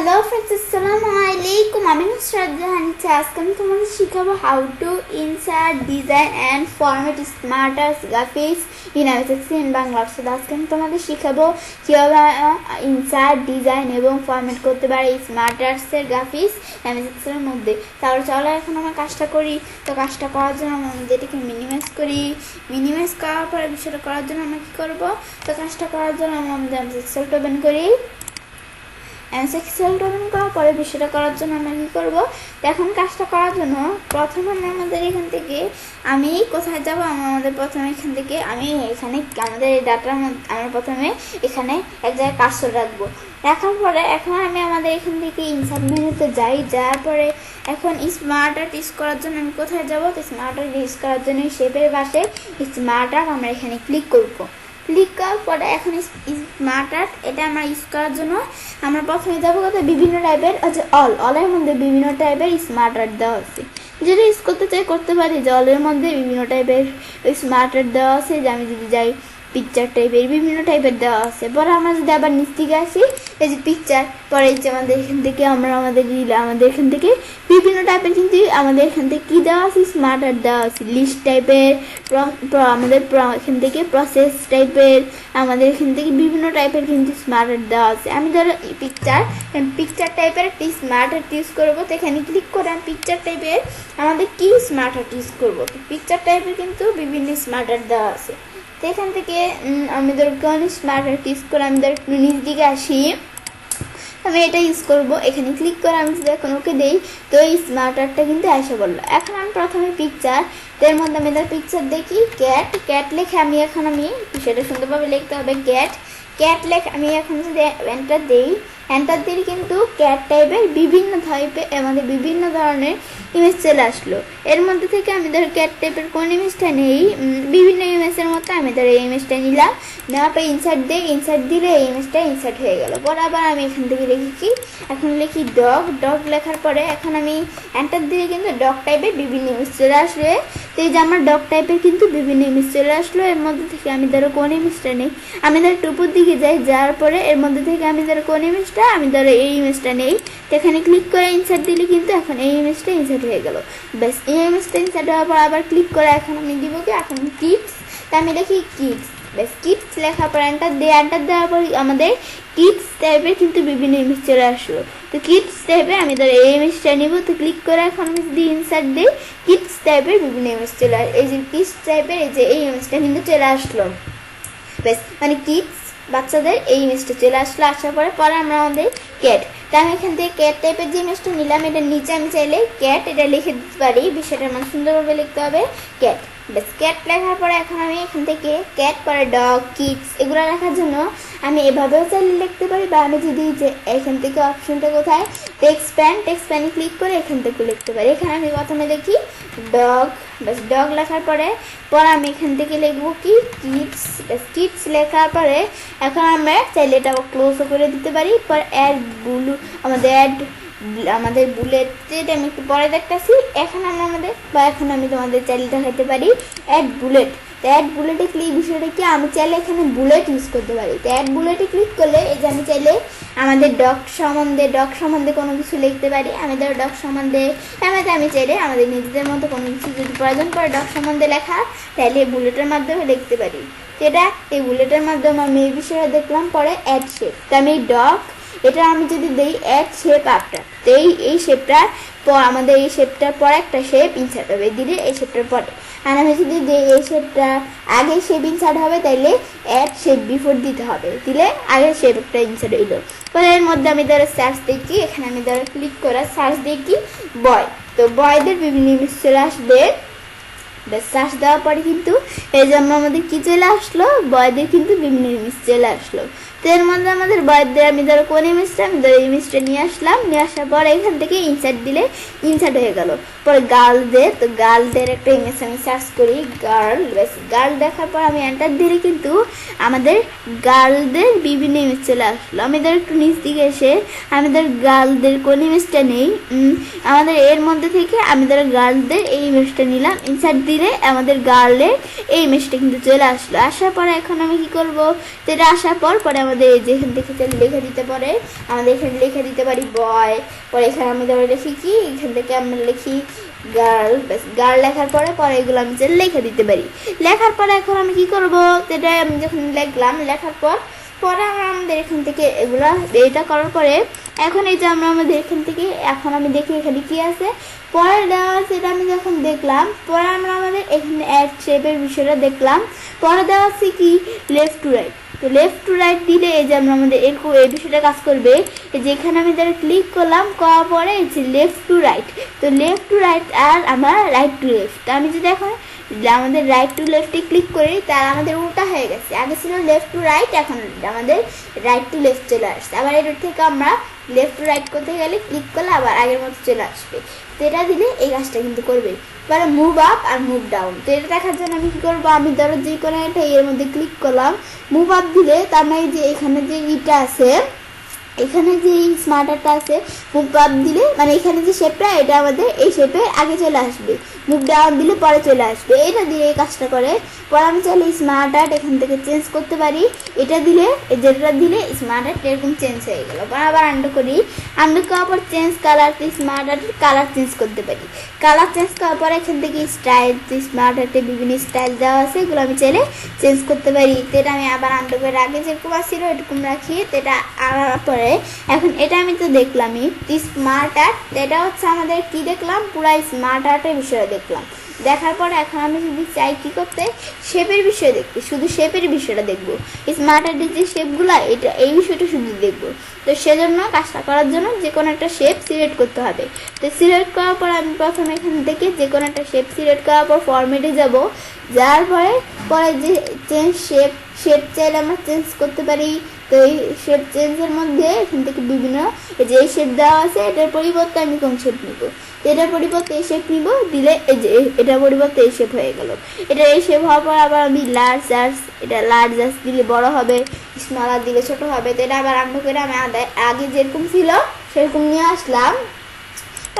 Hello friends, আসসালামু আলাইকুম। আমি নুসরাত জাহান। আজকে আমি তোমাদের শেখাবো how to insert design and format smart arts graphics in Bangla. আজকে আমি তোমাদের শেখাবো কীভাবে ইনসার্ট ডিজাইন এবং ফরম্যাট করতে পারে স্মার্ট আর্টসের গ্রাফিক্স এর মধ্যে। তাহলে চলো এখন আমরা কাজটা করি। তো কাজটা করার জন্য আমরা যেটাকে মিনিমাইজ করি, মিনিমাইজ করার পরে বিষয়টা করার জন্য আমরা কী করবো, তো কাজটা করার জন্য আমরা আমাদের এক্সেলটা ওপেন করি। এক্সেলটা ওপেন করার পরে বিষয়টা করার জন্য আমরা কী করবো, তো এখন কাজটা করার জন্য প্রথমে আমরা আমাদের এখান থেকে আমি কোথায় যাবো, আমাদের প্রথমে এখান থেকে আমি এখানে আমাদের ডাটার মধ্যে আমরা প্রথমে এখানে এক জায়গায় কার্সর রাখবো। রাখার পরে এখন আমি আমাদের এখান থেকে ইনসার্ট মেনুতে যাওয়ার পরে এখন স্মার্ট আর্ট ইউজ করার জন্য আমি কোথায় যাবো, তো স্মার্ট আর্ট ইউজ করার জন্য শেপের পাশে স্মার্ট আর্ট আমরা এখানে ক্লিক করবো। ক্লিক করার পরে এখন স্মার্ট আর্ট এটা আমরা ইউজ করার জন্য আমরা প্রথমে যাবো কোথায়, বিভিন্ন টাইপের অলের মধ্যে বিভিন্ন টাইপের স্মার্ট আর্ট দেওয়া আছে। যদি ইউজ করতে চাই করতে পারি, যে অলের মধ্যে বিভিন্ন টাইপের স্মার্ট আর্ট দেওয়া আছে। যে আমি যদি যাই পিকচার টাইপের বিভিন্ন টাইপের দেওয়া আছে। পরে আমরা যদি আবার নিচ থেকে আসি, এই যে পিকচার, পরে এই যে আমাদের এখান থেকে আমাদের এখান থেকে বিভিন্ন টাইপের কিন্তু আমাদের এখান থেকে কী দেওয়া আছে, স্মার্ট আর্ট দেওয়া আছে। লিস্ট টাইপের আমাদের এখান থেকে প্রসেস টাইপের আমাদের এখান থেকে বিভিন্ন টাইপের কিন্তু স্মার্ট আর্ট দেওয়া আছে। আমি ধরো পিকচার টাইপের একটি স্মার্ট আর্ট ইউজ করবো। তো এখানে ক্লিক করে আমি পিকচার টাইপের আমাদের কি স্মার্ট আর্ট ইউজ করবো। পিকচার টাইপের কিন্তু বিভিন্ন স্মার্ট আর্ট দেওয়া আছে। তো এখান থেকে আমি ধর কোন স্মার্ট আর্ট ইউজ করে আমি ধর একটু নিচ দিকে আসি, আমি এটা ইউজ করবো। এখানে ক্লিক করে আমি যদি এখন ওকে দিই, তো এই স্মার্ট আর্টটা কিন্তু এসে বললো। এখন আমি প্রথমে পিকচার, এর মধ্যে আমি ধর পিকচার দেখি ক্যাট লেখে আমি সেটা সুন্দরভাবে লিখতে হবে। ক্যাট লেখে আমি এখন যদি এন্টার দিই কিন্তু ক্যাট টাইপের আমাদের বিভিন্ন ধরনের ইমেজ চলে আসলো। এর মধ্যে থেকে আমি ধর ক্যাট টাইপের কোন ইমেজটা নেই, বিভিন্ন ইমেজের মতো আমি ধর এই ইমেজটা নিলাম। নেওয়ার পরে ইনসার্ট দিলে এই ইমেজটা ইনসার্ট হয়ে গেল। পরে আবার আমি এখান থেকে লিখি ডগ লেখার পরে এখন আমি এন্টার দিলে কিন্তু ডগ টাইপের বিভিন্ন ইমেজ চলে আসবে। তো এই যে আমার ডগ টাইপের কিন্তু বিভিন্ন ইমেজ চলে আসলো। এর মধ্যে থেকে আমি ধরো কোন ইমেজটা নেই, আমি ধরো টুপুর দিকে যাওয়ার পরে এর মধ্যে থেকে আমি ধরো কোন ইমেজটা, আমি ধরো এই ইমেজটা নেই। তো এখানে ক্লিক করে ইনসার্ট দিলে কিন্তু এখন এই ইমেজটা ইনসার্ট হয়ে গেল। ব্যাস, এই ইমেজটা ইনসার্ট হওয়ার পর আবার ক্লিক করে এখন আমি দিব কি, এখন কিডস, তা আমি লিখি কিডস। ব্যাস, কিডস লেখার পর এন্টার দেওয়ার পর আমাদের কিডস টাইপের কিন্তু বিভিন্ন ইমেজ চলে আসলো। তো কিডস টাইপের আমি ধরো এই ইমেজটা নিব। তো ক্লিক করে এখন আমি যদি ইনসার্ট দিই, কিডস টাইপের বিভিন্ন ইমেজ চলে আসে। এই যে কিডস টাইপের এই যে এই ইমেজটা কিন্তু চলে আসলো। ব্যাস, মানে কিডস বাচ্চাদের এই ইমেজটা চলে আসলো। আসার পরে আমরা আমাদের ক্যাট, তা আমি এখান থেকে ক্যাট টাইপের যে ইমেজটা নিলাম, এটার নিচে আমি চাইলে ক্যাট এটা লিখে দিতে পারি। বিষয়টা মানে সুন্দরভাবে লিখতে হবে ক্যাট। ব্যাস, ক্যাট লেখার পরে এখন আমি এখান থেকে ক্যাট পরে ডগ কিডস এগুলো লেখার জন্য আমি এভাবেও চাইলে লিখতে পারি, বা আমি যদি যে এখান থেকে অপশনটা কোথায় টেক্সট প্যানে ক্লিক করে এখান থেকে লিখতে পারি। এখানে আমি প্রথমে লিখি ডগ। ব্যাস, ডগ লেখার পরে আমি এখান থেকে লিখবো কি কিডস। ব্যাস, কিডস লেখার পরে এখন আমরা চাইলে এটা ক্লোজও করে দিতে পারি। পর আমাদের বুলেট, যেটা আমি একটু পরে দেখতেছি। এখন আমি তোমাদের চাইলে দেখাতে পারি অ্যাড বুলেট। তো অ্যাড বুলেটে বিষয়টা কি, আমি চাইলে এখানে বুলেট ইউজ করতে পারি। তো অ্যাড বুলেটে ক্লিক করলে এই যে আমি চাইলে আমাদের ডগ সম্বন্ধে কোনো কিছু লিখতে পারি। আমি ধরো ডগ সম্বন্ধে আমি চাইলে আমাদের নিজেদের মতো কোনো কিছু যদি প্রয়োজন পড়ে ডগ সম্বন্ধে লেখা, তাহলে বুলেটের মাধ্যমে লিখতে পারি। সেটা এই বুলেটের মাধ্যমে আমি এই বিষয়টা দেখলাম। পরে অ্যাড শেপ, তো আমি ডগ এটা আমি যদি দিই অ্যাড শেপ আফটার, তো এই শেপটার পর আমাদের এই শেপটার পর একটা শেপ ইনসার্ট হবে, দিলে এই শেপটার পরে। আর আমি যদি দিই এই শেপটা আগে শেপ ইনসার্ট হবে, তাইলে অ্যাড শেপ বিফোর দিতে হবে, দিলে আগে শেপ একটা ইনসার্ট হইল। পরে এর মধ্যে আমি ধরো সার্চ দেখি, এখানে আমি ধরো ক্লিক করে সার্চ দেখি বয়। তো বয়দের বিভিন্ন ইমেজ চলে আসবে। ব্যাস, সার্চ দেওয়ার পরে কিন্তু এই জন্য আমাদের কি চলে আসলো, বয়দের কিন্তু বিভিন্ন ইমেজ চলে আসলো। তো এর মধ্যে আমাদের বয়দের আমি ধরো কোন ইমেজটা, আমি ধরো ইমেজটা নিয়ে আসার পর এখান থেকে ইনসার্ট দিলে ইনসার্ট হয়ে গেল। পরে গার্লদের, তো গার্লদের একটা ইমেজ আমি সার্চ করি গার্ল। ব্যাস, গার্ল দেখার পর আমি এন্টার দিলে কিন্তু আমাদের গার্লদের বিভিন্ন ইমেজ চলে আসলো। আমি ধরো একটু নিচ দিকে এসে আমি ধরো গার্লদের কোন ইমেজটা নেই, আমাদের এর মধ্যে থেকে আমি ধরো গার্লদের এই ইমেজটা নিলাম। ইনসার্ট দিলে আমাদের গার্লের এই ইমেজটা কিন্তু চলে আসলো। আসার পরে এখন আমি কি করবো, তো এটা আসার পরে আমাদের এই যে এখান থেকে লেখা দিতে পারে, আমাদের এখানে লেখা দিতে পারি বয়, পরে এখানে আমি ধরে লিখি কি এখান থেকে আমরা লিখি গার্ল, ব্যাস গার্ল লেখার পরে এগুলো আমি লেখা দিতে পারি। লেখার পরে এখন আমি কি করব, সেটা আমি যখন লিখলাম, লেখার পরে আমরা আমাদের এখান থেকে এগুলা এটা করার পরে এখন এই যে আমরা আমাদের এখান থেকে এখন আমি দেখি এখানে কি আছে, পরে দেওয়া আছে এটা আমি যখন দেখলাম, পরে আমরা আমাদের এখানে অ্যাড শেপের বিষয়টা দেখলাম, পরে দেওয়া আছে কি লেফট টু রাইট। তো লেফট টু রাইট দিলে এই যে আমরা আমাদের এরকম এই বিষয়টা কাজ করবে, যেখানে আমি তারা ক্লিক করলাম, করার পরে এই যে লেফট টু রাইট, তো লেফট টু রাইট আর আমরা রাইট টু লেফট, আমি যদি এখন আমাদের রাইট টু লেফটে ক্লিক করি তার আমাদের উল্টা হয়ে গেছে, আগে ছিল লেফট টু রাইট, এখন আমাদের রাইট টু লেফট চলে আসছে। আবার এটার থেকে আমরা লেফট টু রাইট করতে গেলে ক্লিক করলে আবার আগের মতো চলে আসবে। তো এটা দিলে এই কাজটা কিন্তু করবে। এবারে মুভ আপ আর মুভ ডাউন, তো এটা দেখার জন্য আমি কি করবো, আমি ধরো যে কোনো একটা এর মধ্যে ক্লিক করলাম, মুভ আপ দিলে তার মানে যে এখানে যে ইটা আছে, এখানে যে স্মার্ট আর্টটা আছে, মুভ আপ দিলে মানে এখানে যে শেপটা এটা আমাদের এই শেপে আগে চলে আসবে, মুভ ডাউন দিলে পরে চলে আসবে, এটা দিয়ে এই কাজটা করে। পরে আমি চাইলে স্মার্ট আর্ট এখান থেকে চেঞ্জ করতে পারি, এটা দিলে যেটা দিলে স্মার্ট আর্ট এরকম চেঞ্জ হয়ে গেল। আবার আন্ডু করি, আন্ডু করার পর চেঞ্জ কালার, স্মার্ট আর্টের কালার চেঞ্জ করতে পারি, কালার চেঞ্জ করার পর এখান থেকে স্টাইল, স্মার্ট আর্টে বিভিন্ন স্টাইল দেওয়া আছে, এগুলো আমি চাইলে চেঞ্জ করতে পারি। তো এটা আমি আবার আন্ডু করে আগে যেরকম আসছিল এরকম রাখি, তো এটা আনার পরে এখন এটা আমি তো দেখলামই স্মার্ট আর্ট, এটা হচ্ছে আমাদের কি দেখলাম, পুরো স্মার্ট আর্টের বিষয়ে দেখলাম। দেখার পরে এখন আমি যদি চাই কি করতে, শেপের বিষয়ে দেখতে, শুধু শেপের বিষয়টা দেখবো, স্মার্ট আর্টের যে শেপগুলো এটা এই বিষয়টা শুধু দেখবো। তো সেজন্য কাজটা করার জন্য যে কোনো একটা শেপ সিলেক্ট করতে হবে। তো সিলেক্ট করার পর আমি প্রথমে এখান থেকে যে কোনো একটা শেপ সিলেক্ট করার পর ফরম্যাটে যাব, যাওয়ার পরে যে চেঞ্জ শেপ চাইলে আমরা চেঞ্জ করতে পারি। তো এই শেপ চেঞ্জের মধ্যে এখান থেকে বিভিন্ন যে শেপ দেওয়া আছে এটার পরিবর্তে আমি কোন শেপ নিব, এটার পরিবর্তে এই শেপ নিব, দিলে এই যে এটার পরিবর্তে এই শেপ হয়ে গেল। এটা এই শেপ হওয়ার পর আবার আমি লার্জ এটা লার্জ দিলে বড় হবে, স্মল আর দিলে ছোট হবে। তো এটা আবার আন্ডু করে আমি আগে যেরকম ছিল সেরকম নিয়ে আসলাম।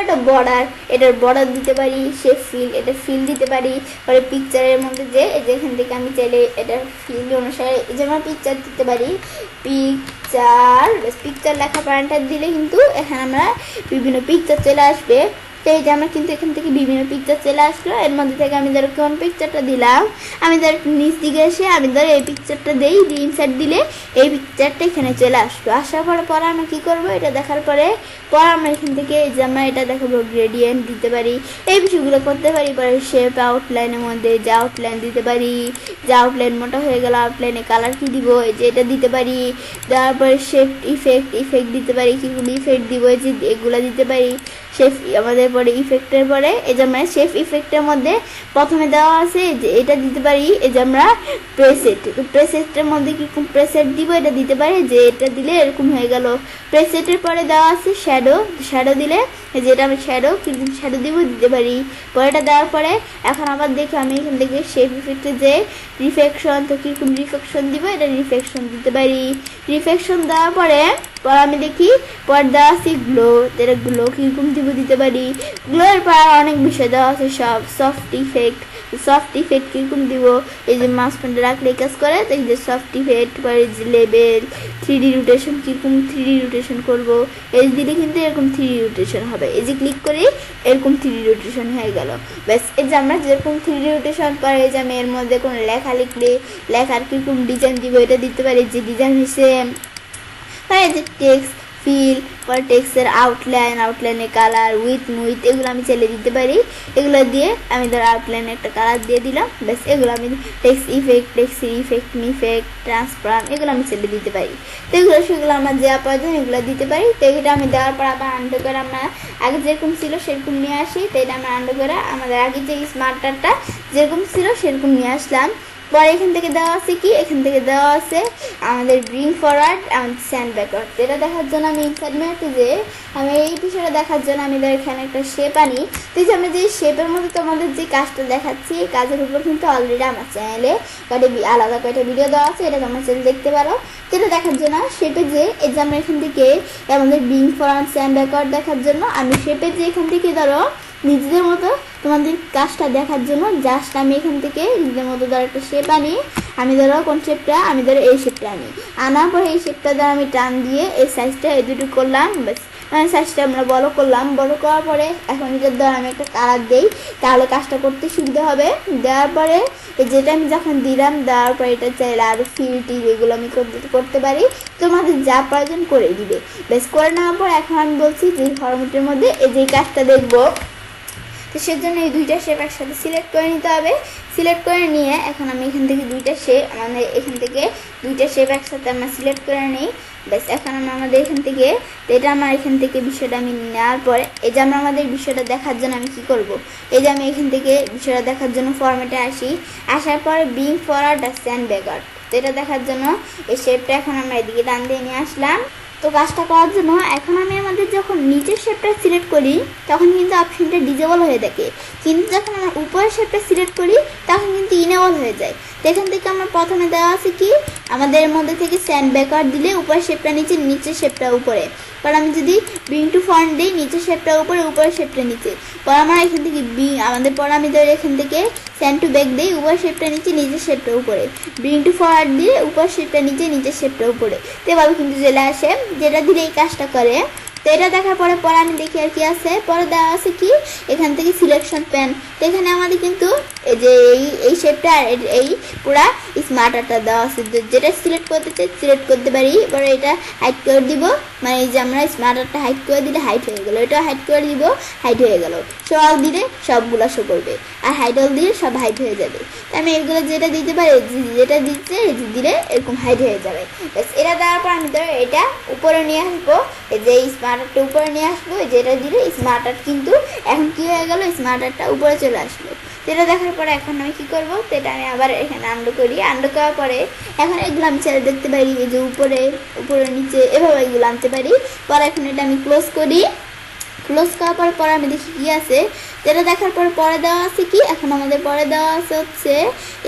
এটা বর্ডার, এটার বর্ডার দিতে পারি, শেপ ফিল, এটা ফিল দিতে পারি। পরে পিকচারের মধ্যে যে যেখান থেকে আমি চাইলে এটার ফিল অনুসারে যেমন পিকচার দিতে পারি, পিকচার লেখা পয়েন্টার দিলে কিন্তু এখানে আমরা বিভিন্ন পিকচার চলে আসবে। তো এই যে আমার কিন্তু এখান থেকে বিভিন্ন পিকচার চলে আসলো, এর মধ্যে থেকে আমি ধরো কোন পিকচারটা দিলাম, আমি ধর নিচ দিকে এসে আমি ধরো এই পিকচারটা দিই, ইনসার্ট দিলে এই পিকচারটা এখানে চলে আসলো। আসার পরে আমি কি করব, এটা দেখার পরে আমরা এখান থেকে এই যে আমরা এটা দেখাবো গ্রেডিয়েন্ট দিতে পারি, এই বিষয়গুলো করতে পারি। পরে শেপ আউটলাইনের মধ্যে যে আউটলাইন দিতে পারি, যে আউটলাইন মোটা হয়ে গেল আউটলাইনে কালার কি দিব, এই যে এটা দিতে পারি। তারপরে শেপ ইফেক্ট দিতে পারি, কিরকম ইফেক্ট দিব এই যে এগুলো দিতে পারি। শেপ আমাদের পরে ইফেক্টের পরে এই যে আমরা শেপ ইফেক্টের মধ্যে প্রথমে দেওয়া আছে যে এটা দিতে পারি, এই যে আমরা প্রেসেটের মধ্যে কিরকম প্রেসেট দিব এটা দিতে পারি, যে এটা দিলে এরকম হয়ে গেল। প্রেসেটের পরে দেওয়া আছে শ্যাডো দিলে যেটা আমি কিরকম শ্যাডো দিব দিতে পারি। পরেটা দেওয়ার পরে এখন আবার দেখি আমি এখান থেকে শেপ ইফেক্টে যে রিফ্লেকশন, তো কিরকম রিফ্লেকশন দিব এটা রিফ্লেকশন দিতে পারি। রিফ্লেকশন দেওয়ার পরে আমি দেখি পর দেওয়া আছে গ্লো, এটা গ্লো কিরকম দিব দিতে পারি। গ্লোয়ের পর অনেক বিষয় দেওয়া আছে, সব সফট ইফেক্ট কিরকম দিব, এই যে মাউস পয়েন্টার রাখলে কাজ করে, তো এই যে সফট ইফেক্ট, পরে যে লেবেল, 3D রোটেশন কিরকম 3D রোটেশন করবো, এজ দিলে কিন্তু এরকম 3D রোটেশন হবে, এই যে ক্লিক করি এরকম 3D রোটেশন হয়ে গেল। ব্যাস এই যে আমরা যেরকম 3D রোটেশন পরে যে আমি এর মধ্যে কোনো লেখা লিখলে লেখার কিরকম ডিজাইন দিব এটা দিতে পারি, যে ডিজাইন হিসেবে যে টেক্সট ফিল, পরে টেক্সটের আউটলাইনে কালার উইথ এগুলো আমি চাইলে দিতে পারি। এগুলো দিয়ে আমি ধর আউটলাইনে একটা কালার দিয়ে দিলাম, ব্যাস এগুলো আমি টেক্সট ইফেক্ট ট্রান্সপারেন্ট এগুলো আমি চাইলে দিতে পারি। তো সেগুলো আমার দেওয়া প্রয়োজন এগুলো দিতে পারি। তো এটা আমি দেওয়ার পর আবার আন্ডু করে আমরা আগে যেরকম ছিল সেরকম নিয়ে আসি। তো এটা আমরা আন্ডু করে আমাদের আগে যে স্মার্ট আর্টটা যেরকম ছিল সেরকম নিয়ে আসলাম। পরে এখান থেকে দেওয়া আছে কি, এখান থেকে দেওয়া আছে আমাদের bring forward and send backward. এটা দেখার জন্য আমি ইনসার্ট মেনুতে যে আমি এই বিষয়টা দেখার জন্য আমি এখানে একটা শেপ আনি। তো যে আমরা যে শেপের মধ্যে তোমাদের যে কাজটা দেখাচ্ছি এই কাজের উপর কিন্তু অলরেডি আমার চ্যানেলে আলাদা কয়েকটা ভিডিও দেওয়া আছে, এটা তোমার চ্যানেল দেখতে পারো। তো এটা দেখার জন্য শেপে যে এই যে আমরা এখান থেকে আমাদের ব্রিং ফরওয়ার্ড সেন্ড ব্যাকওয়ার্ড দেখার জন্য আমি শেপে যে এখান থেকে ধরো নিজেদের মতো তোমাদের কাজটা দেখার জন্য জাস্ট আমি এখান থেকে নিজেদের মতো ধর একটা শেপ আনি, আমি ধরো কোন শেপটা, আমি ধরো এই শেপটা আনার পরে এই শেপটা দ্বারা আমি টান দিয়ে এই সাইজটা এই দুটো করলাম, ব্যাস সাইজটা আমরা বড় করলাম। বড় করার পরে এখন এটার দ্বারা আমি একটা কালার দিই, তাহলে কাজটা করতে সুবিধা হবে। দেওয়ার পরে যেটা আমি যখন দিলাম, দেওয়ার পরে এটা চাইলে আরও ফিল্টি এগুলো আমি করতে পারি, তোমাদের যা প্রয়োজন করে দিবে। বেশ করে নেওয়ার পর এখন আমি বলছি যে ফরম্যাটের মধ্যে এই যে কাজটা দেখবো, তো সেজন্য এই দুইটা শেপ একসাথে সিলেক্ট করে নিতে হবে। সিলেক্ট করে নিয়ে এখন আমি এখান থেকে দুইটা শেপ, আমাদের এখান থেকে দুইটা শেপ একসাথে আমরা সিলেক্ট করে নিই। ব্যাস এখন আমরা আমাদের এখান থেকে, এটা আমার এখান থেকে বিষয়টা আমি নেওয়ার পরে এই যে আমরা আমাদের বিষয়টা দেখার জন্য আমি কি করব, এই যে আমি এখান থেকে বিষয়টা দেখার জন্য ফরম্যাটে আসি, আসার পরে বিং ফরওয়ার্ড আর স্ট্যান্ড ব্যাকওয়ার্ড, তো এটা দেখার জন্য এই শেপটা এখন আমরা এদিকে টান দিয়ে নিয়ে আসলাম। তো কাজটা করার জন্য এখন আমি আমাদের যখন নিচের শেপটা সিলেক্ট করি তখন কিন্তু অপশনটা ডিজেবল হয়ে থাকে, কিন্তু যখন আমরা উপরের শেপটা সিলেক্ট করি তখন কিন্তু ইনেবল হয়ে যায়। তো এখান থেকে আমরা প্রথমে দেওয়া আছে কি, আমাদের মধ্যে থেকে স্ট্যান্ড ব্যাকওয়ার্ড দিলে উপরের শেপটা নিচে, নিচের শেপটা উপরে। পর আমি যদি বিং টু ফ্রন্ট দিই, নিচের শেপটা উপরে, উপরের শেপটা নিচে। পর আমরা এখান থেকে আমাদের পর আমি ধরে এখান থেকে স্ট্যান্ড টু ব্যাক দিই, উপরের শেপটা নিচে, নিচের শেপটা উপরে। বিং টু ফরওয়ার্ড দিয়ে উপরের শেপটা নিচে, নিচের শেপটা উপরে। তো এভাবে কিন্তু চলে আসে, যেটা দিলে এই কাজটা করে। তো এটা দেখার পরে আমি দেখি আর কি আছে, পরে দেওয়া আছে কি এখান থেকে সিলেকশন প্যান। তো এখানে আমাদের কিন্তু এই যে এই শেপটা আর এই পুরা স্মার্ট আর্টটা দেওয়া আছে, যেটা সিলেক্ট করতে চাই সিলেক্ট করতে পারি। এবারে এটা হাইড করে দিব, মানে এই যে আমরা স্মার্ট আর্টটা হাইড করে দিলে হাইড হয়ে গেল, এটা হাইড করে দিব, হাইড হয়ে গেল। শো অল দিলে সবগুলো শো করবে, আর হাইড অল দিলে সব হাইড হয়ে যাবে। তো আমি এগুলো যেটা দিতে পারি, যেটা দিচ্ছে দিলে এরকম হাইড হয়ে যাবে। ব্যাস এটা দেওয়ার পর আমি ধরো এটা উপরে নিয়ে আসবো, এই যে স্মার্ট আর্টটা উপরে নিয়ে আসবো, যেটা দিলে স্মার্ট আর্ট কিন্তু এখন কি হয়ে গেল, স্মার্ট আর্টটা উপরে চলে আসলো। যেটা দেখার পরে এখন আমি কি করবো, তো এটা আমি আবার এখানে আন্ডু করি। আন্ডু করার পরে এখন এগুলো আমি ছেড়ে দেখতে পারি, এই যে উপরে উপরে নিচে এভাবে এগুলো আনতে পারি। পরে এখন এটা আমি ক্লোজ করি। ক্লোজ করার পর আমি দেখি কি আছে, যেটা দেখার পরে দেওয়া আছে কি, এখন আমাদের পরে দেওয়া আছে হচ্ছে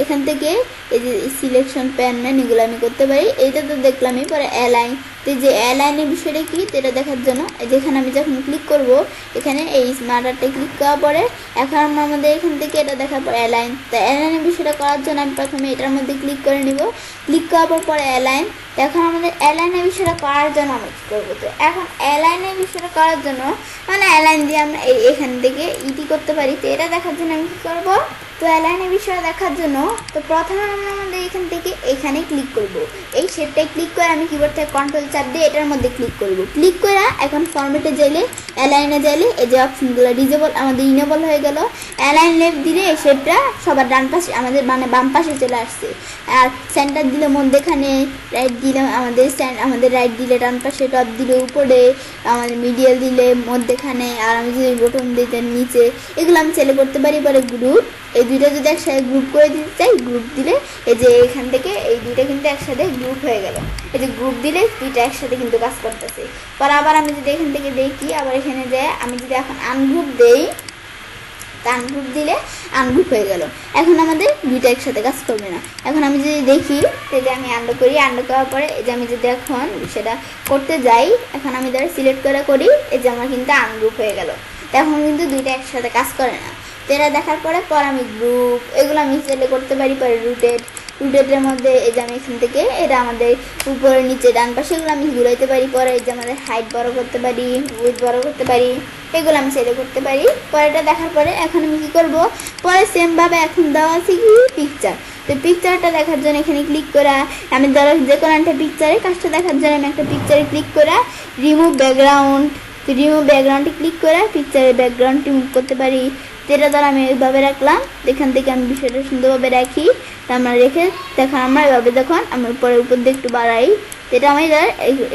এখান থেকে এই যে সিলেকশন প্যান এগুলো আমি করতে পারি। এইটা তো দেখলামই। পরে অ্যালাইন, তো যে অ্যালাইনের বিষয়টা কি এটা দেখার জন্য যেখানে আমি যখন ক্লিক করব, এখানে এই স্মার্ট আর্টে ক্লিক করার পরে এখন আমাদের এখান থেকে এটা দেখার পর অ্যালাইন। তো অ্যালাইনের বিষয়টা করার জন্য আমি প্রথমে এটার মধ্যে ক্লিক করে নিব। ক্লিক করার পরে অ্যালাইন। এখন আমাদের অ্যালাইনের বিষয়টা করার জন্য আমি কী করবো, তো এখন অ্যালাইনের বিষয়টা করার জন্য মানে অ্যালাইন দিয়ে আমরা এখান থেকে ইটি করতে পারি। তো এটা দেখার জন্য আমি কী করবো, তো অ্যালাইনের বিষয়টা দেখার জন্য তো প্রথমে আমরা আমাদের এখান থেকে এখানে ক্লিক করব, এই শেপটায় ক্লিক করে আমি কিবোর্ড থেকে কন্ট্রোল চাপ দিয়ে এটার মধ্যে ক্লিক করব। ক্লিক করে এখন ফরম্যাটে যাইলে, অ্যালাইনে যাইলে এই যে অপশনগুলো ডিজেবল আমাদের ইনেবল হয়ে গেল। অ্যালাইন লেফট দিলে এই শেপটা সবার ডান পাশে আমাদের মানে বাম পাশে চলে আসছে, আর সেন্টার দিলে মধ্যেখানে, রাইট দিলে আমাদের রাইট দিলে ডান পাশে, টপ দিলে উপরে, আমাদের মিডিয়াল দিলে মধ্যেখানে, আর আমি যদি বটম দিতে নিচে, এগুলো আমি চাইলে করতে পারি। পরে গ্রুপ, এই দুইটা যদি একসাথে গ্রুপ করে দিতে চাই, গ্রুপ দিলে এই যে এখান থেকে এই দুইটা কিন্তু একসাথে গ্রুপ হয়ে গেল। এই যে গ্রুপ দিলে দুইটা একসাথে কিন্তু কাজ করতেছে। পর আবার আমি যদি এখান থেকে দেখি, আবার এখানে যাই, আমি যদি এখন আনগ্রুপ দেই, আনগ্রুপ দিলে আনগ্রুপ হয়ে গেল। এখন আমাদের দুইটা একসাথে কাজ করবে না। এখন আমি যদি দেখি, যে আমি আন্ডু করি, আন্ডু করার পরে এই যে আমি যদি এখন সেটা করতে যাই, এখন আমি ধরে সিলেক্ট করে করি, এই যে আমার কিন্তু আনগ্রুপ হয়ে গেল। এখন কিন্তু দুইটা একসাথে কাজ করে না। তো এটা দেখার পরে আমি গ্রুপ এগুলো আমি চাইলে করতে পারি। পরে রুটেটের মধ্যে এই যে আমি এখান থেকে এটা আমাদের উপরে নিচে ডান পাশে এগুলো আমি ঘুরাইতে পারি। পরে এই যে আমাদের হাইট বড় করতে পারি, উইথ বড় করতে পারি, এগুলো আমি চাইলে করতে পারি। পরে এটা দেখার পরে এখন আমি কী করবো, পরে সেমভাবে এখন দেওয়া আছে কি পিকচার। তো পিকচারটা দেখার জন্য এখানে ক্লিক করা, আমি ধরো যে কোনো একটা পিকচারে কাজটা দেখার জন্য আমি একটা পিকচারে ক্লিক করা, রিমুভ ব্যাকগ্রাউন্ড, রিমুভ ব্যাকগ্রাউন্ডে ক্লিক করে পিকচারের ব্যাকগ্রাউন্ড রিমুভ করতে পারি। যেটা দ্বারা আমি এইভাবে রাখলাম, এখান থেকে আমি বিষয়টা সুন্দরভাবে রাখি। আমরা রেখে দেখুন আমরা এভাবে দেখুন আমরা উপর দিয়ে একটু বাড়াই, যেটা আমি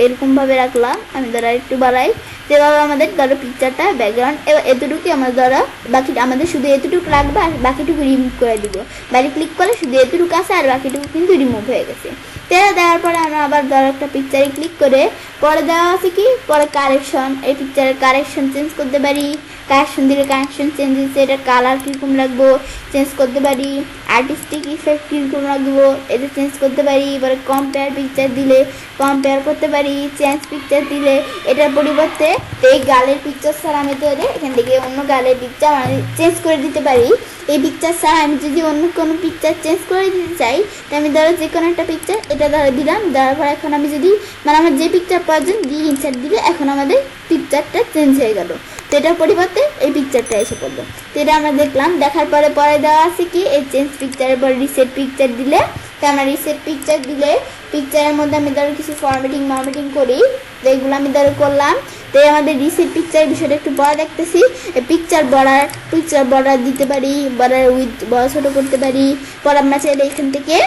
এরকমভাবে রাখলাম। আমি ধরো একটু বাড়াই, যেভাবে আমাদের ধরো পিকচারটা ব্যাকগ্রাউন্ড এতটুকুই আমার ধরো, বাকি আমাদের শুধু এতটুকু রাখবো আর বাকিটুকু রিমুভ করে দিব। বাড়ি ক্লিক করলে শুধু এতটুকু আছে আর বাকিটুকু কিন্তু রিমুভ হয়ে গেছে। তেরা দেওয়ার পরে আমরা আবার ধরো একটা পিকচারে ক্লিক করে পরে দেওয়া আছে কি পরে কারেকশন, এই পিকচারের কারেকশন চেঞ্জ করতে পারি। কারেকশন দিলে কারেকশন চেঞ্জ হচ্ছে, এটা কালার কীরকম রাখবো চেঞ্জ করতে পারি। আর্টিস্টিক ইফেক্ট কীরকম রাখবো এটা চেঞ্জ করতে পারি। এবারে কম্পেয়ার পিকচার দিলে কম্পেয়ার করতে পারি। চেঞ্জ পিকচার দিলে এটার পরিবর্তে এই গালের পিকচার ছাড়া আমি তো এখান থেকে অন্য গালের পিকচার আমি চেঞ্জ করে দিতে পারি। এই পিকচার ছাড়া আমি যদি অন্য কোনো পিকচার চেঞ্জ করে দিতে চাই, তো আমি ধরো যে কোনো একটা পিকচার এটা ধরো দিলাম, দেওয়ার পর এখন আমি যদি মানে আমার যে পিকচার প্রয়োজন দিয়ে ইনসার্ট দিলে এখন আমাদের পিকচারটা চেঞ্জ হয়ে গেল। তো এটার পরিবর্তে এই পিকচারটা এসে পড়লো। তো এটা আমরা দেখলাম, দেখার পরে পরে দেওয়া আছে কি এই চেঞ্জ পিকচারের পর রিসেট পিকচার দিলে, তো আমরা রিসেট পিকচার দিলে পিকচারের মধ্যে আমি ধরো কিছু ফরম্যাটিং করি, তো এইগুলো আমি ধরো করলাম। তো আমাদের রিসেট পিকচারের বিষয়টা একটু বড় দেখতেছি। পিকচার বর্ডার দিতে পারি, বর্ডার উইথ বড় ছোটো করতে পারি। পর আমরা চাইলে এখান থেকে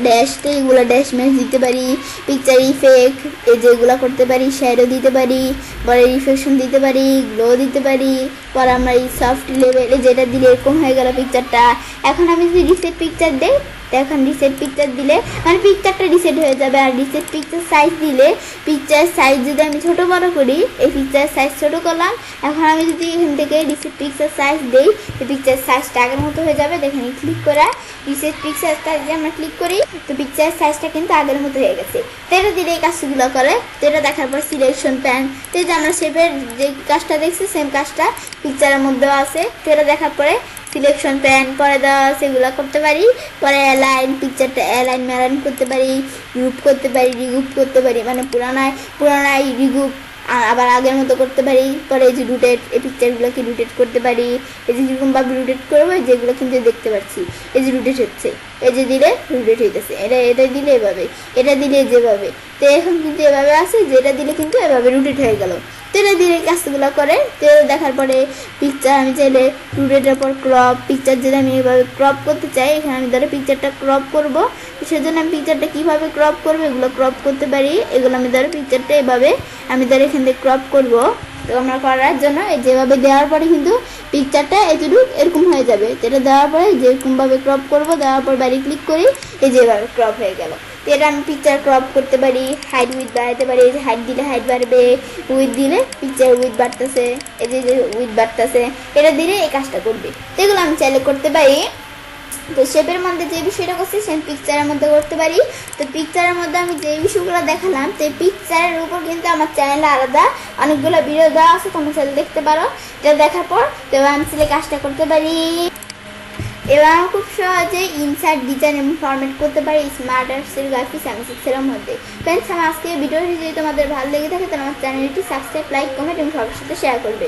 ড্যাশতে এগুলো ড্যাশ ম্যাশ দিতে পারি। পিকচার ইফেক্ট এই যেগুলো করতে পারি, শ্যাডো দিতে পারি, পরে রিফ্লেকশন দিতে পারি, গ্লো দিতে পারি। পরে আমরা এই সফট লেভেলে যেটা দিলে এরকম হয়ে গেল পিকচারটা। এখন আমি যদি রিসেট পিকচার দিই, তো এখন রিসেট পিকচার দিলে মানে পিকচারটা রিসেট হয়ে যাবে। আর রিসেট পিকচার সাইজ দিলে পিকচার সাইজ যদি আমি ছোটো বড়ো করি, এই পিকচার সাইজ ছোটো করলাম। এখন আমি যদি এখান থেকে রিসেট পিকচার সাইজ দিই, তো পিকচার সাইজটা আগের মতো হয়ে যাবে। দেখেন ক্লিক করা রিসেট পিকচারটা যদি আমরা ক্লিক করি, তো পিকচার সাইজটা কিন্তু আগের মতো হয়ে গেছে। তো এটা দিলে এই কাজগুলো করে। তো এটা দেখার পর সিলেকশন প্যান, তো যে আমরা শেপের যে কাজটা দেখছি সেম কাজটা পিকচারের মধ্যেও আছে। তো এটা দেখার পরে সিলেকশন প্যান পরে দেওয়া সেগুলো করতে পারি। পরে অ্যালাইন পিকচারটা অ্যালাইন ম্যালাইন করতে পারি, গ্রুপ করতে পারি, রিগ্রুপ করতে পারি, মানে পুরানায় রিগ্রুপ আবার আগের মতো করতে পারি। পরে এই যে রুটেট এই পিকচারগুলোকে রুটেট করতে পারি। এই যে যেরকমভাবে রুটেট করবো যেগুলো কিন্তু দেখতে পাচ্ছি এই যে রুটেট হচ্ছে, এই যে দিলে রুটেট হইতেছে, এটা দিলে এভাবে, এটা দিলে যেভাবে। তো এখন কিন্তু এভাবে আছে, যেটা দিলে কিন্তু এভাবে রুটেট হয়ে গেল। তো এটা দিলে কাজগুলো করে। তো দেখার পরে পিকচার আমি চাইলে রুটেটের পর ক্রপ পিকচার যদি আমি এভাবে ক্রপ করতে চাই, এখানে আমি ধরো পিকচারটা ক্রপ করবো, সেজন্য আমি পিকচারটা কীভাবে ক্রপ করবো এগুলো ক্রপ করতে পারি। এগুলো আমি ধরো পিকচারটা এভাবে আমি ধরো এখান থেকে ক্রপ করবো। তো আমরা করার জন্য এই যেভাবে দেওয়ার পরে কিন্তু পিকচারটা এরকম হয়ে যাবে। এটা দেওয়ার পরে যেরকমভাবে ক্রপ করবো, দেওয়ার পর বাইরে ক্লিক করি, এই যেভাবে ক্রপ হয়ে গেল। তো এটা আমি পিকচার ক্রপ করতে পারি, হাইট উইথ বাড়াতে পারি। এই যে হাইট দিলে হাইট বাড়বে, উইথ দিলে পিকচার উইথ বাড়তেছে, এই যে উইথ বাড়তেছে, এটা দিলে এই কাজটা করবে। তো এগুলো আমি চাইলে করতে পারি। তো শেপের মধ্যে যে বিষয়টা করছি সেম পিকচারের মধ্যে করতে পারি। তো পিকচারের মধ্যে আমি যে বিষয়গুলো দেখালাম, তো এই পিকচারের উপর কিন্তু আমার চ্যানেলে আলাদা অনেকগুলো ভিডিও দেওয়া আছে, তোমরা চাইলে দেখতে পারো। এটা দেখার পর তো আমি চাইলে কাজটা করতে পারি। এবার আমরা খুব সহজে ইনসার্ট ডিজাইন এবং ফরম্যাট করতে পারি স্মার্ট আর্টসের গ্রাফিক্স এর মধ্যে। ফ্রেন্ডস, আমার আজকের ভিডিওটি যদি তোমাদের ভালো লেগে থাকে তাহলে আমার চ্যানেলটি সাবস্ক্রাইব, লাইক, কমেন্ট এবং সবার সাথে শেয়ার করবে।